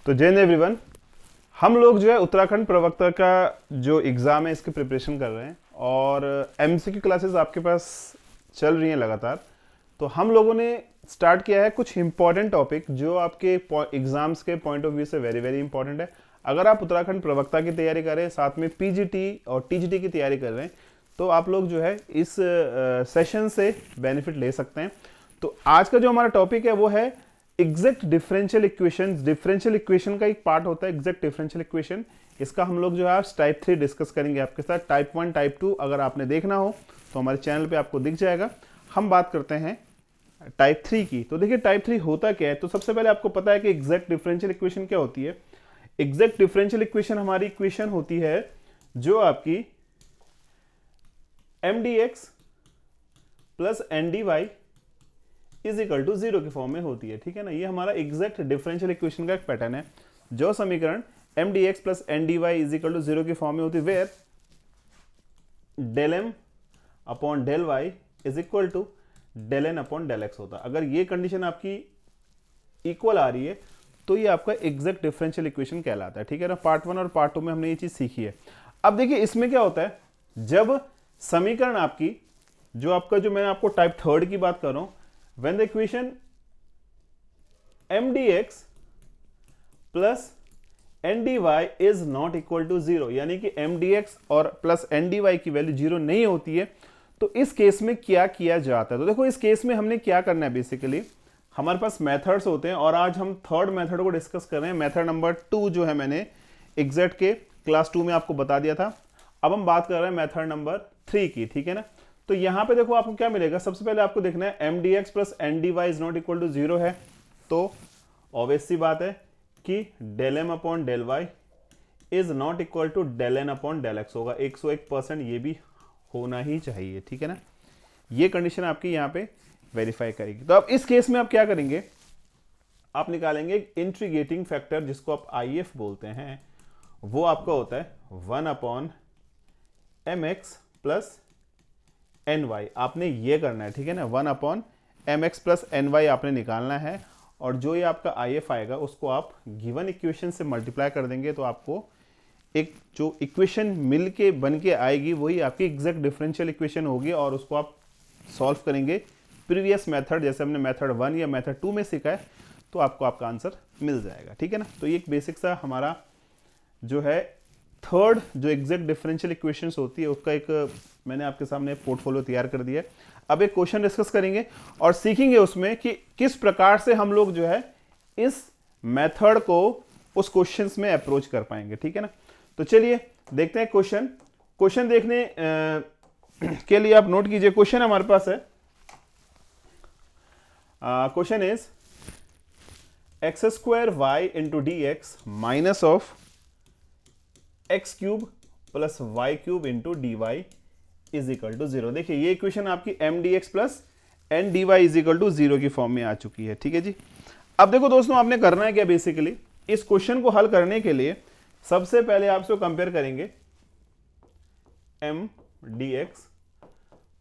तो जय हिंद एवरीवन। हम लोग जो है उत्तराखंड प्रवक्ता का जो एग्ज़ाम है इसकी प्रिपरेशन कर रहे हैं और एमसीक्यू क्लासेस आपके पास चल रही हैं लगातार। तो हम लोगों ने स्टार्ट किया है कुछ इंपॉर्टेंट टॉपिक जो आपके एग्जाम्स के पॉइंट ऑफ व्यू से वेरी वेरी इंपॉर्टेंट है। अगर आप उत्तराखंड प्रवक्ता की तैयारी कर रहे हैं, साथ में पीजीटी और टीजीटी की तैयारी कर रहे हैं, तो आप लोग जो है इस सेशन से बेनिफिट ले सकते हैं। तो आज का जो हमारा टॉपिक है वो है exact differential equation. Differential equation का एक पार्ट होता है एग्जैक्ट डिफरेंशियल इक्वेशन। इसका हम लोग जो है आज टाइप 3 डिस्कस करेंगे आपके साथ। टाइप 1 टाइप 2 अगर आपने देखना हो तो हमारे चैनल पे आपको दिख जाएगा। हम बात करते हैं टाइप 3 की। तो देखिए टाइप 3 होता क्या है। तो सबसे पहले आपको पता है कि एग्जैक्ट डिफरेंशियल इक्वेशन क्या होती है। एग्जैक्ट डिफरेंशियल इक्वेशन हमारी इक्वेशन होती है जो आपकी M D X plus N D Y is equal to 0 के फॉर्म में होती है। ठीक है ना, ये हमारा एग्जैक्ट डिफरेंशियल इक्वेशन का एक पैटर्न है। जो समीकरण M D X plus N D Y is equal to 0 के फॉर्म में होती है, where del M upon del Y is equal to del N upon del X होता है। अगर ये कंडीशन आपकी इक्वल आ रही है तो ये आपका एग्जैक्ट डिफरेंशियल इक्वेशन कहलाता है। ठीक है ना, पार्ट 1 और पार्ट 2 में हमने ये चीज सीखी है। अब देखिए इसमें क्या होता है, जब समीकरण आपकी जो मैं आपको टाइप 3 की बात कर रहा हूं, when the equation mdx plus ndy is not equal to 0, यानी कि mdx और प्लस ndy की वैल्यू 0 नहीं होती है, तो इस केस में क्या किया जाता है। तो देखो इस केस में हमने क्या करना है, बेसिकली हमारे पास मेथड्स होते हैं और आज हम थर्ड मेथड को डिस्कस कर रहे हैं। मेथड नंबर 2 जो है मैंने एग्जैक्ट के क्लास 2 में आपको बता दिया था। अब हम बात कर रहे हैं मेथड नंबर 3 की। ठीक है ना, तो यहां पे देखो आपको क्या मिलेगा। सबसे पहले आपको देखना है M D X plus N D Y is not equal to 0 है, तो ऑब्वियस सी बात है कि del M upon del Y is not equal to del N upon del X होगा। 101% ये भी होना ही चाहिए। ठीक है ना, ये कंडीशन आपकी यहाँ पे वेरीफाई करेगी। तो अब इस केस में आप क्या करेंगे, आप निकालेंगे इंट्रीगेटिंग फैक्टर जिसको आप आई एफ बोलते हैं। वो आपका होता है 1 upon M X plus N Y. आपने ये करना है। ठीक है ना, 1 upon M X plus N Y आपने निकालना है और जो ये आपका आई एफ आएगा उसको आप गिवन इक्वेशन से मल्टीप्लाई कर देंगे, तो आपको एक जो इक्वेशन मिल के बन के आएगी वही आपकी एग्जैक्ट डिफरेंशियल इक्वेशन होगी और उसको आप सॉल्व करेंगे प्रीवियस मेथड, जैसे हमने मेथड 1 या मेथड 2 में सीखा है, तो आपको आपका आंसर मिल जाएगा। ठीक है ना, तो ये एक बेसिक सा हमारा जो है थर्ड जो एग्जैक्ट डिफरेंशियल इक्वेशंस होती है उसका एक मैंने आपके सामने पोर्टफोलियो तैयार कर दिया है। अब एक क्वेश्चन डिस्कस करेंगे और सीखेंगे उसमें कि किस प्रकार से हम लोग जो है इस मेथड को उस क्वेश्चंस में अप्रोच कर पाएंगे। ठीक है ना, तो चलिए देखते हैं क्वेश्चन। क्वेश्चन देखने के लिए आप नोट कीजिए। क्वेश्चन हमारे पास है, question is X square Y into D X minus of X cube plus Y cube into D Y is equal to 0। देखिए ये इक्वेशन आपकी M D X plus N D Y is equal to 0 की form में आ चुकी है। ठीक है जी, अब देखो दोस्तों आपने करना है क्या, बेसिकली इस क्वेश्चन को हल करने के लिए सबसे पहले आप इसको कंपेयर करेंगे M D X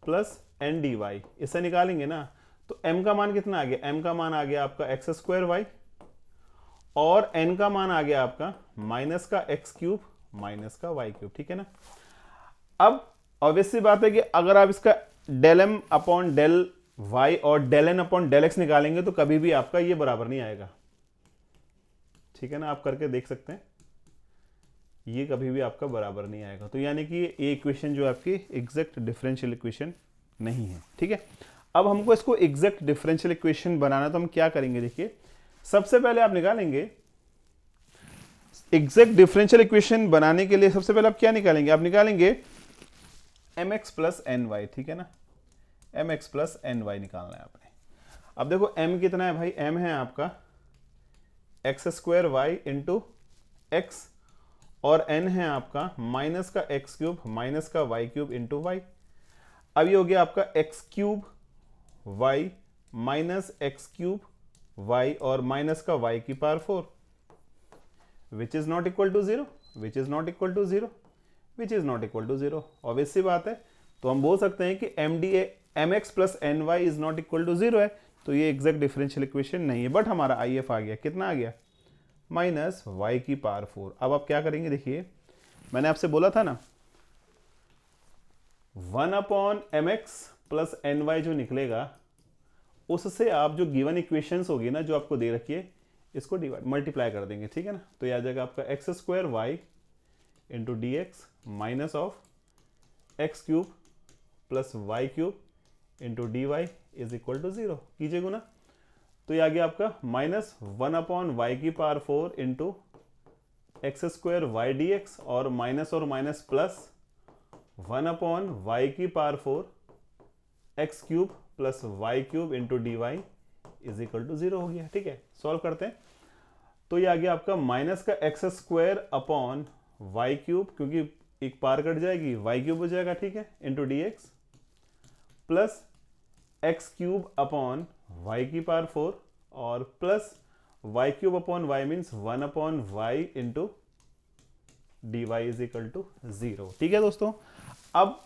plus N D Y, इसे निकालेंगे ना, तो m का मान कितना आ गया, m का मान आ गया आपका एक्स स्क्वायर वाई और n का मान आ गया आपका माइनस का एक्स क्यूब माइनस का वाई क्यूब। ठीक है ना, अब ऑब्वियसली बात है कि अगर आप इसका del M upon del Y और del N upon del X निकालेंगे तो कभी भी आपका ये बराबर नहीं आएगा। ठीक है ना, आप करके देख सकते हैं, ये कभी भी आपका बराबर नहीं आएगा। तो यानी कि ये इक्वेशन जो आपकी एग्जैक्ट डिफरेंशियल इक्वेशन नहीं है। ठीक है, अब हमको इसको एग्जैक्ट डिफरेंशियल इक्वेशन बनाना, तो हम क्या करेंगे, देखिए सबसे पहले आप निकालेंगे एग्जैक्ट डिफरेंशियल इक्वेशन बनाने के लिए सबसे पहले आप क्या निकालेंगे, आप निकालेंगे M X plus N Y. ठीक है ना, M X plus N Y निकालना है आपने। अब देखो m कितना है भाई, m है आपका X square Y into X और n है आपका माइनस का एक्स क्यूब माइनस का वाई क्यूब इंटू वाई। अब ये हो गया आपका X cube Y minus X cube Y और माइनस का वाई की power 4 which is not equal to 0, which is not equal to 0, which is not equal to 0। Obvious सी बात है, तो हम बोल सकते हैं कि M X plus N Y is not equal to 0 है, तो ये एग्जैक्ट डिफरेंशियल इक्वेशन नहीं है। बट हमारा आई एफ आ गया, कितना आ गया, माइनस वाई की पावर 4। अब आप क्या करेंगे, देखिए मैंने आपसे बोला था ना 1/mx प्लस एन वाई जो निकलेगा उससे आप जो गिवन इक्वेशंस होगी ना जो आपको दे रखी है इसको डिवाइड मल्टीप्लाई कर देंगे, ठीक है ना। तो यह आ जाएगा आपका X square Y into D X minus of X cube plus Y cube into D Y is equal to 0। कीजिए गुना, तो ये आ गया आपका माइनस 1/y की power 4 into X square Y D X और माइनस प्लस 1/y की power 4 X cube plus Y cube into D Y is equal to 0 हो गया, ठीक है। सॉल्व करते हैं, तो ये आ गया आपका माइनस का X square upon Y cube, क्योंकि एक पार कट जाएगी वाई क्यूब हो जाएगा, ठीक है, into D X plus X cube upon Y की पावर 4 और plus Y cube upon Y means 1/y into D Y is equal to 0, ठीक है दोस्तों। अब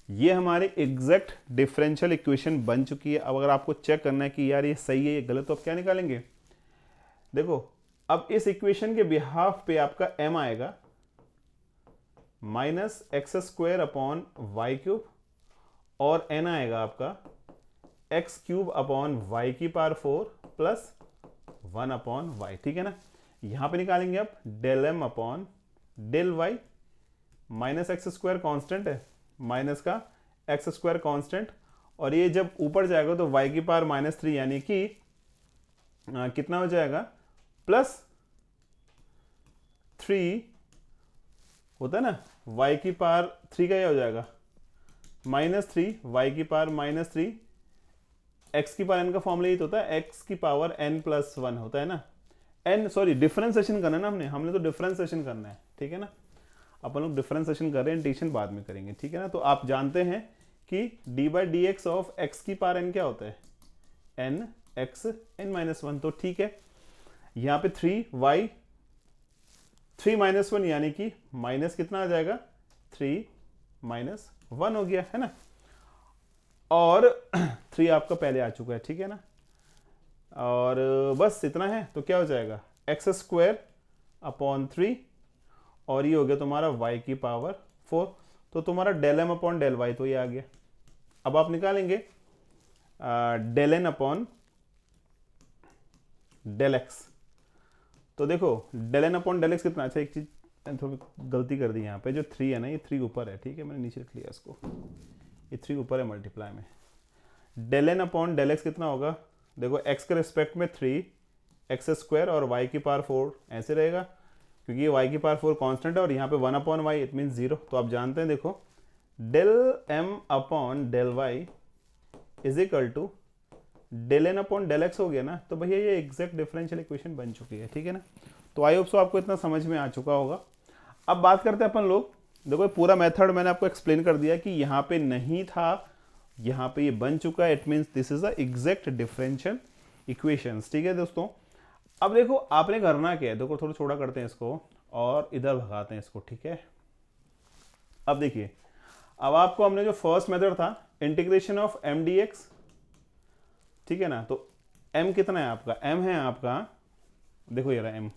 ये हमारी एग्जैक्ट डिफरेंशियल इक्वेशन बन चुकी है। अब अगर आपको चेक करना है कि यार ये सही है ये गलत, तो आप क्या निकालेंगे, देखो अब इस इक्वेशन के बिहाफ पे आपका m आएगा minus X square upon Y cube और n आएगा आपका एक्स क्यूब अपॉन वाई की पावर 4 प्लस 1/y, ठीक है ना। यहां पे निकालेंगे आप del m upon del Y, minus X square constant है माइनस का एक्स स्क्वायर कॉन्स्टेंट, और ये जब ऊपर जाएगा तो y की पावर -3 यानी कि कितना हो जाएगा प्लस 3 होता है ना, y की पावर 3 का ये हो जाएगा -3 y की पावर -3 x की पावर n का फॉर्मूला ये तो होता है x की पावर n+1 होता है ना, n सॉरी डिफरेंशिएशन करना है ना हमने तो डिफरेंशिएशन करना है, ठीक है ना। अपन लोग डिफरेंशिएशन कर रहे हैं, इंटीग्रेशन बाद में करेंगे, ठीक है ना। तो आप जानते हैं कि d/dx ऑफ x की पावर n क्या होता है n x n-1, तो ठीक है। यहाँ पे 3y 3 - 1 यानी कि माइनस कितना आ जाएगा 3 - 1 हो गया है ना, और 3 आपका पहले आ चुका है, ठीक है ना। और बस इतना है, तो क्या हो जाएगा एक्स स्क्वायर अपॉन 3 और ये हो गया तुम्हारा y की पावर 4, तो तुम्हारा del m upon del Y तो ये आ गया। अब आप निकालेंगे del n upon del x, तो देखो del n upon del x कितना, अच्छा एक चीज थोड़ी गलती कर दी यहाँ पे, जो 3 है ना ये 3 ऊपर है, ठीक है, मैंने नीचे लिख लिया इसको, ये 3 ऊपर है मल्टीप्लाई में। Del n upon del x कितना होगा, देखो x के रिस्पेक्ट में 3 एक्स स्क्वायर और y की पावर 4 ऐसे रहेगा, क्योंकि ये y की पावर 4 कांस्टेंट है और यहाँ पे 1/y इट मीन 0, तो आप जानते हैं देखो del m upon del y is equal to del n upon del x हो गया ना, तो भैया ये एग्जैक्ट डिफरेंशियल इक्वेशन बन चुकी है, ठीक है ना। तो आई होप सो आपको इतना समझ में आ चुका होगा। अब बात करते हैं अपन लोग, देखो पूरा मेथड मैंने आपको एक्सप्लेन कर दिया कि यहाँ पे नहीं था, यहाँ पे ये बन चुका है, it means this is a exact differential equations, ठीक है दोस्तों। अब देखो आपने करना क्या है, देखो थोड़ा छोटा करते हैं इसको और इधर भगाते हैं इसको, ठीक है। अब देखिए, अब आपको हमने जो फर्स्ट मेथड था इंटीग्रेशन ऑफ m dx, ठीक है ना, तो m कितना है आपका, m है आपका देखो ये रहा m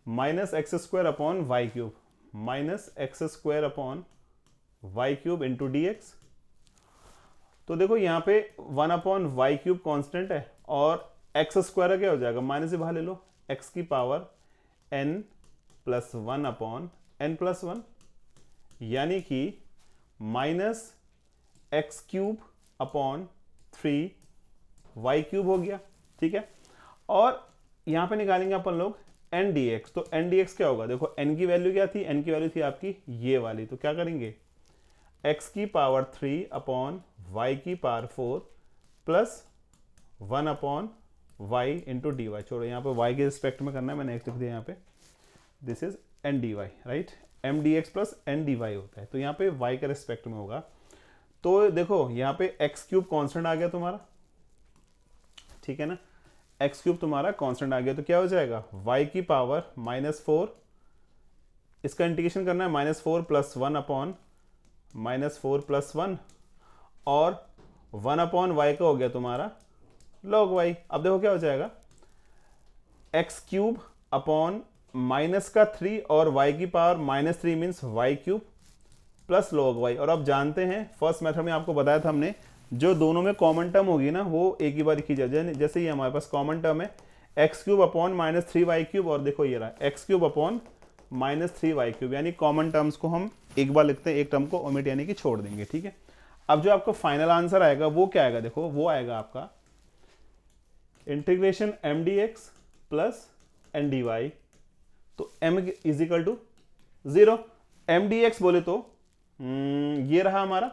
minus X square upon Y cube minus X square upon Y cube into D X, तो देखो यहाँ पे 1/y क्यूब कॉन्स्टेंट है और एक्स स्क्वायर क्या हो जाएगा, माइनस से बाहर ले लो, x की पावर n+1/n+1 यानी कि minus X cube upon 3y cube हो गया, ठीक है। और यहाँ पे निकालेंगे अपन लोग n dx, तो n dx क्या होगा, देखो n की वैल्यू क्या थी, n की वैल्यू थी आपकी ये वाली, तो क्या करेंगे x की पावर 3 अपॉन y की power 4 plus 1/y into D Y, छोड़ो यहाँ पे y के रिस्पेक्ट में करना है, मैंने x लिख दिया यहाँ पे, this is n dy, right, m dx plus n dy होता है, तो यहाँ पे y के रिस्पेक्ट में होगा। तो देखो यहाँ पे x क्यूब कॉन्स्टेंट आ गया तुम्हारा, ठीक है ना, x क्यूब तुम्हारा कॉन्स्टेंट आ गया, तो क्या हो जाएगा y की पावर -4, इसका इंटीग्रेशन करना है -4 प्लस 1/-4 प्लस 1 और 1/y का हो गया तुम्हारा log y। अब देखो क्या हो जाएगा x क्यूब अपॉन माइनस का 3 और y की power -3 means y³ plus log y। और आप जानते हैं फर्स्ट मेथड में आपको बताया था हमने, जो दोनों में कॉमन टर्म होगी ना वो एक ही बार लिखी जाए। जैसे ये हमारे पास कॉमन टर्म है x³ अपॉन -3y³, और देखो ये रहा x³ अपॉन -3y³, यानी कॉमन टर्म्स को हम एक बार लिखते हैं, एक टर्म को ओमिट यानी कि छोड़ देंगे, ठीक है। अब जो आपका फाइनल आंसर आएगा वो क्या आएगा, देखो वो आएगा आपका इंटीग्रेशन mdx प्लस ndy। तो m is equal to 0। mdx बोले तो ये रहा हमारा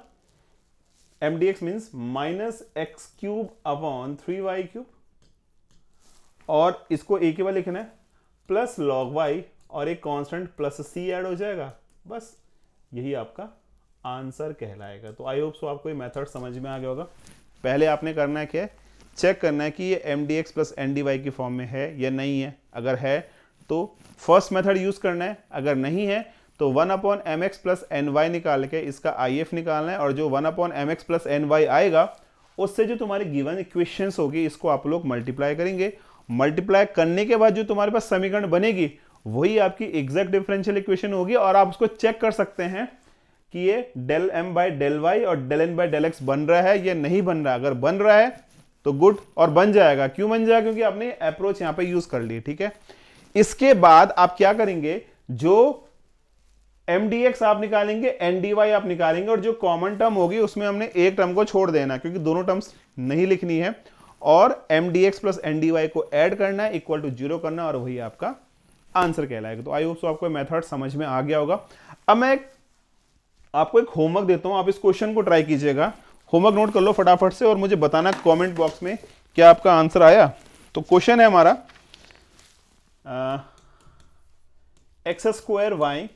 mdx means -x³ upon 3y³, और इसको एक ही बार लिखना है प्लस log y, और एक कांस्टेंट प्लस c ऐड हो जाएगा, बस यही आपका आंसर कहलाएगा। तो आई होप सो आपको ये मेथड समझ में आ गया होगा। पहले आपने करना है क्या, चेक करना है कि ये mdx प्लस ndy की फॉर्म में है या नहीं है। अगर है तो फर्स्ट मेथड यूज करना है, अगर नहीं है तो 1/mx प्लस ny निकाल के इसका if निकालना है, और जो 1/mx प्लस ny आएगा उससे जो तुम्हारी गिवन इक्वेशंस होगी इसको आप लोग मल्टीप्लाई करेंगे। मल्टीप्लाई करने के बाद जो तुम्हारे पास समीकरण बनेगी वही आपकी एग्जैक्ट डिफरेंशियल इक्वेशन होगी, और आप उसको चेक कर सकते हैं कि ये del m by del y और del n by del x बन रहा है या नहीं बन रहा है। अगर बन रहा है तो गुड, और बन जाएगा। क्यों बन जाएगा, क्योंकि आपने अप्रोच यहां पे यूज कर ली, ठीक है। इसके बाद आप क्या करेंगे, जो mdx आप निकालेंगे, ndy आप निकालेंगे, और जो कॉमन टर्म होगी उसमें हमने एक टर्म को छोड़ देना, क्योंकि दोनों टर्म्स नहीं लिखनी है, और mdx प्लस ndy को ऐड करना है, इक्वल टू 0 करना, और वही आपका आंसर कहलाएगा। तो आई होप सो आपको मेथड समझ में आ गया होगा। अब मैं आपको एक होमवर्क देता हूं, आप इस क्वेश्चन को ट्राई कीजिएगा। होमवर्क नोट कर लो फटाफट से और मुझे बताना कमेंट बॉक्स में क्या आपका आंसर आया। तो क्वेश्चन है हमारा x² y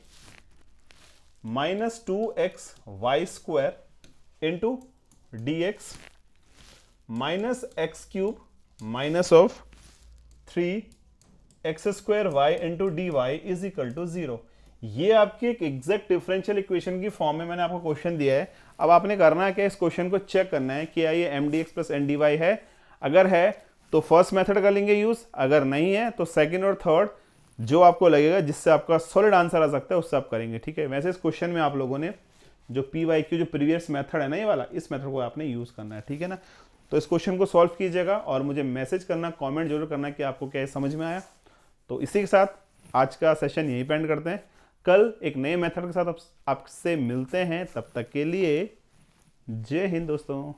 -2x y² into dx -x³ minus of 3x² y into dy is equal to 0। ये आपकी एक एग्जैक्ट डिफरेंशियल इक्वेशन की फॉर्म में मैंने आपको क्वेश्चन दिया है। अब आपने करना है कि इस क्वेश्चन को चेक करना है कि ये mdx प्लस ndy है। अगर है तो फर्स्ट मेथड कर लेंगे यूज, अगर नहीं है तो सेकंड और थर्ड जो आपको लगेगा जिससे आपका सॉलिड आंसर आ सकता है उससे आप करेंगे, ठीक है। वैसे इस क्वेश्चन में आप लोगों ने जो PYQ जो प्रीवियस मेथड है ना, ये वाला, इस मेथड को आपने यूज करना है, ठीक है ना। तो इस क्वेश्चन को सॉल्व कीजिएगा और मुझे मैसेज करना, कमेंट जरूर करना कि आपको क्या समझ में आया। तो इसी के साथ आज का सेशन यहीं पे एंड करते हैं। कल एक नए मेथड के साथ आपसे मिलते हैं, तब तक के लिए जय हिंद दोस्तों।